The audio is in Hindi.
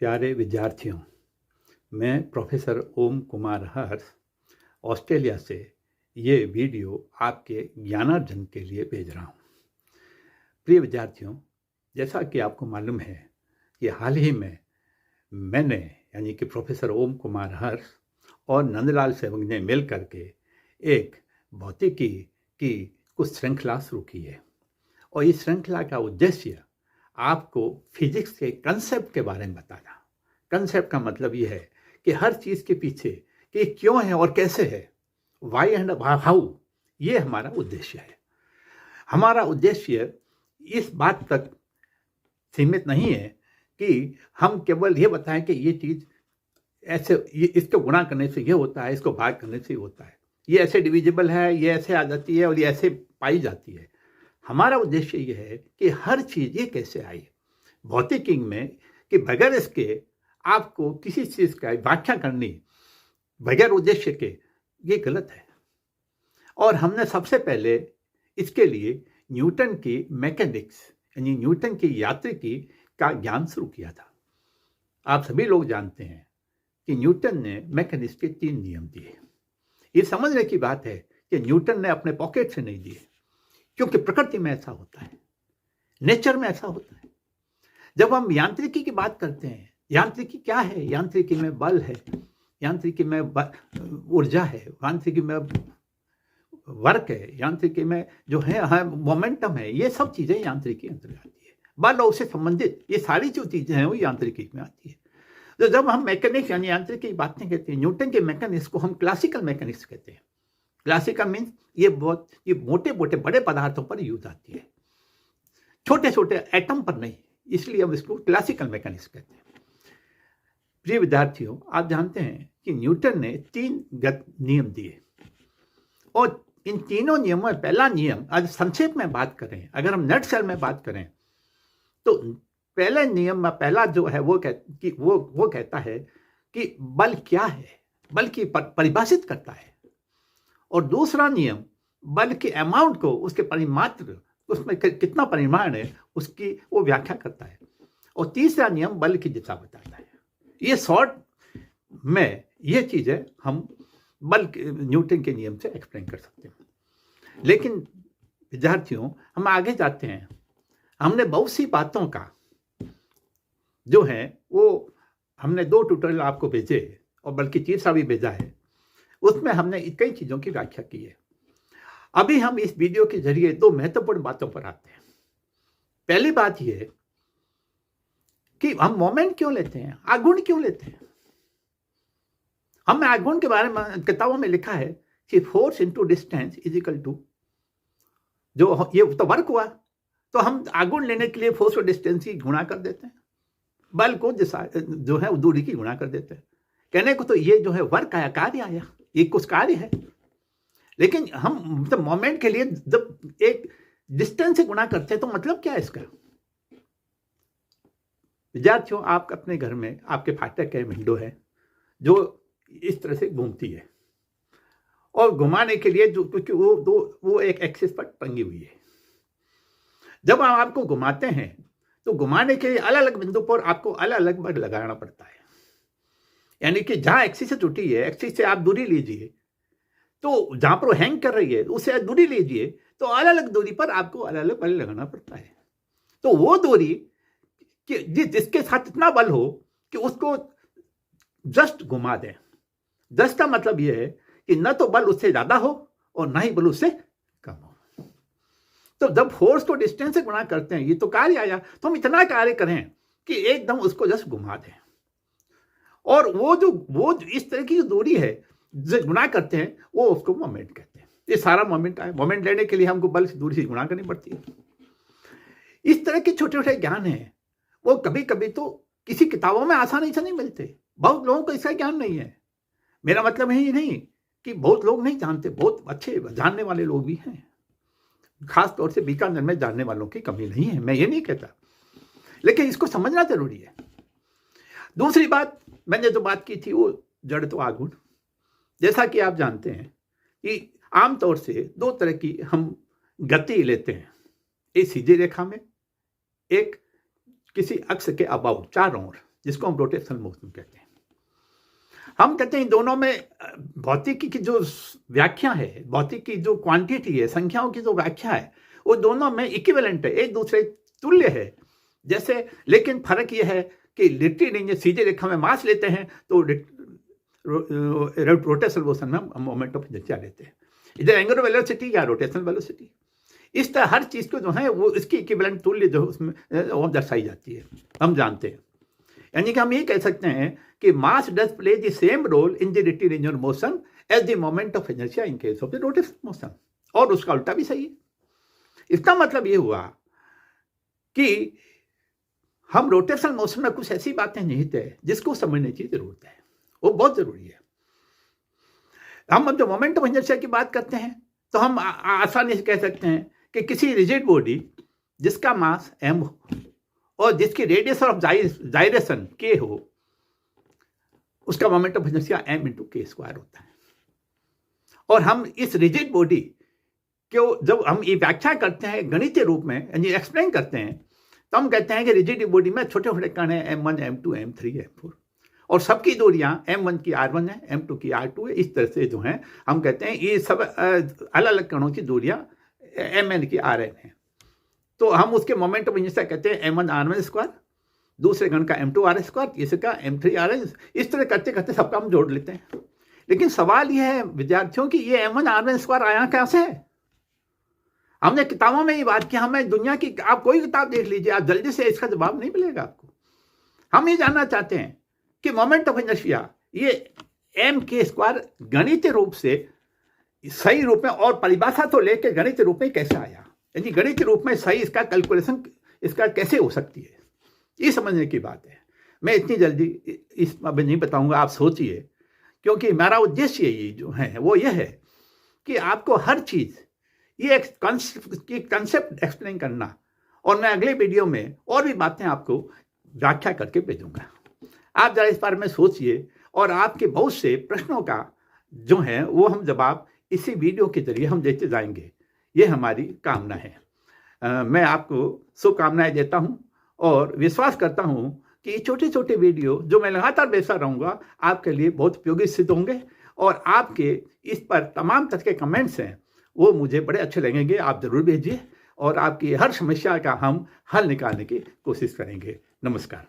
प्यारे विद्यार्थियों, मैं प्रोफेसर ओम कुमार हर्ष ऑस्ट्रेलिया से ये वीडियो आपके ज्ञानार्जन के लिए भेज रहा हूँ। प्रिय विद्यार्थियों, जैसा कि आपको मालूम है कि हाल ही में मैंने यानी कि प्रोफेसर ओम कुमार हर्ष और नंदलाल सेवक ने मिल करके एक भौतिकी की कुछ श्रृंखला शुरू की है और इस श्रृंखला का उद्देश्य आपको फिजिक्स के कंसेप्ट के बारे में बताना। कंसेप्ट का मतलब ये है कि हर चीज़ के पीछे कि क्यों है और कैसे है, वाई एंड हाउ, ये हमारा उद्देश्य है। हमारा उद्देश्य इस बात तक सीमित नहीं है कि हम केवल ये बताएं कि ये चीज़ ऐसे, ये इसको गुणा करने से ये होता है, इसको भाग करने से होता है, ये ऐसे डिविजिबल है, ये ऐसे आ जाती है और ये ऐसे पाई जाती है। हमारा उद्देश्य ये है कि हर चीज़ ये कैसे आई भौतिकी में, कि बगैर इसके आपको किसी चीज़ का व्याख्या करनी बगैर उद्देश्य के, ये गलत है। और हमने सबसे पहले इसके लिए न्यूटन की मैकेनिक्स यानी न्यूटन की यांत्रिकी का ज्ञान शुरू किया था। आप सभी लोग जानते हैं कि न्यूटन ने मैकेनिक्स के 3 नियम दिए। ये समझने की बात है कि न्यूटन ने अपने पॉकेट से नहीं दिए, क्योंकि प्रकृति में ऐसा होता है, नेचर में ऐसा होता है। जब हम यांत्रिकी की बात करते हैं, यांत्रिकी क्या है? यांत्रिकी में बल है, यांत्रिकी में ऊर्जा है, यांत्रिकी में वर्क है, यांत्रिकी में जो है मोमेंटम है, ये सब चीज़ें यांत्रिकी अंतर्गत आती है। बल और उससे संबंधित ये सारी जो चीज़ें हैं वो यांत्रिकी में आती है। तो जब हम मैकेनिक्स यानी यांत्रिकी की बातें कहते हैं, न्यूटन के मैकेनिक्स को हम क्लासिकल मैकेनिक्स कहते हैं। क्लासिकल मीन्स ये मोटे मोटे बड़े पदार्थों पर यूज आती है, छोटे छोटे एटम पर नहीं, इसलिए हम इसको क्लासिकल मैकेनिक्स कहते हैं। प्रिय विद्यार्थियों, आप जानते हैं कि न्यूटन ने 3 नियम दिए और इन तीनों नियमों में पहला नियम, आज संक्षेप में बात करें, अगर हम नटशेल में बात करें तो पहले नियम में पहला जो है वो कहता है कि बल क्या है, बल की परिभाषित करता है। और दूसरा नियम बल के अमाउंट को, उसके परिमात्र, उसमें कितना परिमाण है उसकी वो व्याख्या करता है। और तीसरा नियम बल की दिशा बताता है। ये शॉर्ट में ये चीज़ें हम न्यूटन के नियम से एक्सप्लेन कर सकते हैं। लेकिन विद्यार्थियों, हम आगे जाते हैं। हमने बहुत सी बातों का जो है वो हमने 2 ट्यूटोरियल आपको भेजे और बल्कि तीसरा भी भेजा है, उसमें हमने कई चीज़ों की व्याख्या की है। अभी हम इस वीडियो के जरिए 2 महत्वपूर्ण बातों पर आते हैं। पहली बात यह कि हम मोमेंट क्यों लेते हैं, आघूर्ण क्यों लेते हैं। हमने आघूर्ण के बारे में किताबों में लिखा है कि force into distance is equal to, जो ये तो वर्क हुआ, तो हम आघूर्ण लेने के लिए फोर्स और डिस्टेंस की गुणा कर देते हैं, बल को जो है दूरी की गुणा कर देते हैं। कहने को तो ये जो है वर्क आया, कार्य आया, ये कुछ कार्य है। लेकिन हम तो मोमेंट के लिए जब एक डिस्टेंस से गुणा करते हैं तो मतलब क्या है इसका। विद्यार्थियों, आप अपने घर में आपके फाटक है, विंडो है जो इस तरह से घूमती है और घुमाने के लिए जो, क्योंकि वो एक एक्सिस पर टंगी हुई है। जब आप आपको घुमाते हैं तो घुमाने के लिए अलग अलग बिंदु पर आपको अलग अलग बल लगाना पड़ता है। यानी कि जहां एक्सिस से जुटी है, एक्सिस से आप दूरी लीजिए, तो जहां पर हैंग कर रही है उससे दूरी लीजिए, तो अलग अलग दूरी पर आपको अलग अलग बल लगाना पड़ता है। तो वो दूरी कि जिसके साथ इतना बल हो कि उसको जस्ट घुमा दें। जस्ट का मतलब यह है कि न तो बल उससे ज्यादा हो और ना ही बल उससे कम हो। तो जब फोर्स को डिस्टेंस से गुणा करते हैं, ये तो कार्य आया, तो हम इतना कार्य करें कि एकदम उसको जस्ट घुमा दें। और वो इस तरह की जो दूरी है जो गुणा करते हैं वो उसको मोमेंट कहते हैं। ये सारा मोमेंट आया। मोमेंट लेने के लिए हमको बल से दूरी से गुणा करनी पड़ती है। इस तरह के छोटे छोटे ज्ञान हैं, वो कभी कभी तो किसी किताबों में आसानी से नहीं मिलते। बहुत लोगों को इसका ज्ञान नहीं है। मेरा मतलब है ये नहीं कि बहुत लोग नहीं जानते, बहुत अच्छे जानने वाले लोग भी हैं। खास तौर से बीकानेर में जानने वालों की कमी नहीं है, मैं ये नहीं कहता, लेकिन इसको समझना जरूरी है। दूसरी बात, मैंने जो बात की थी वो जड़ तो आघूर्ण। जैसा कि आप जानते हैं कि आमतौर से 2 तरह की हम गति लेते हैं, एक सीधी रेखा में, एक किसी अक्ष के अबाउट, चारों ओर, जिसको हम रोटेशनल मोशन कहते हैं। हम कहते हैं इन दोनों में भौतिकी की जो व्याख्या है, भौतिकी की जो क्वांटिटी है, संख्याओं की जो व्याख्या है, वो दोनों में इक्विवेलेंट है, एक दूसरे तुल्य है। जैसे लेकिन फर्क यह है कि लिट्टी रेंज सीधे रेखा में मास लेते हैं तो रोटेशनल मोशन में हम मोमेंट ऑफ इनर्शिया लेते हैं, इधर एंगुलर वेलोसिटी या रोटेशनल वेलोसिटी। इस तरह हर चीज को जो है वो इसकी इक्विवेलेंट तुल्य जो उसमें वो दर्शाई जाती है, हम जानते हैं। यानी कि हम ये कह सकते हैं कि mass does play the same role in the little range of motion as the moment of inertia in case of the rotational motion, और उसका उल्टा भी सही है। इसका मतलब ये हुआ कि हम रोटेशनल मोशन में कुछ ऐसी बातें निहित है जिसको समझने की जरूरत है, वो बहुत जरूरी है। हम जो मोमेंट ऑफ इनर्शिया की बात करते हैं तो हम आसानी से कह सकते हैं कि किसी रिजिड बॉडी जिसका मास m हो और जिसकी रेडियस ऑफ जाइरेशन k हो, उसका moment of inertia m × k² होता है। और हम इस रिजिड बॉडी को जब हम ये व्याख्या करते हैं गणितीय रूप में, यानी एक्सप्लेन करते हैं, तो हम कहते हैं कि रिजिड बॉडी में छोटे छोटे कण हैं m1, m2, m3, m4, और सबकी दूरियां m1 की r1 है, m2 की r2 है। इस तरह से जो है हम कहते हैं ये सब अलग अलग कणों की दूरियां mn की rn है। तो हम उसके मोमेंट ऑफ इनर्शिया कहते हैं m1 r1², दूसरे कण का m2 r², तीसरे का m3 r। इस तरह करते करते सबका हम जोड़ लेते हैं। लेकिन सवाल यह है विद्यार्थियों की ये m1 r1² आया कैसे है? हमने किताबों में ये बात की, हमें दुनिया की आप कोई किताब देख लीजिए, आप जल्दी से इसका जवाब नहीं मिलेगा आपको। हम ये जानना चाहते हैं कि मोमेंट ऑफ इनर्शिया ये m² गणितीय रूप से सही रूप में, और परिभाषा तो लेकर गणितीय रूप में कैसे आया, यानी गणितीय रूप में सही इसका कैलकुलेशन इसका कैसे हो सकती है, ये समझने की बात है। मैं इतनी जल्दी इस अब नहीं बताऊंगा, आप सोचिए, क्योंकि मेरा उद्देश्य ये जो है वो यह है कि आपको हर चीज़ ये एक कंसेप्ट एक्सप्लेन करना, और मैं अगले वीडियो में और भी बातें आपको व्याख्या करके भेजूंगा। आप जरा इस बारे में सोचिए, और आपके बहुत से प्रश्नों का जो है वो हम जवाब इसी वीडियो के जरिए हम देते जाएंगे, ये हमारी कामना है। मैं आपको शुभकामनाएं देता हूं और विश्वास करता हूं कि ये छोटे छोटे वीडियो जो मैं लगातार भेजता रहूँगा आपके लिए बहुत उपयोगी सिद्ध होंगे, और आपके इस पर तमाम तरह के कमेंट्स हैं वो मुझे बड़े अच्छे लगेंगे। आप ज़रूर भेजिए और आपकी हर समस्या का हम हल निकालने की कोशिश करेंगे। नमस्कार।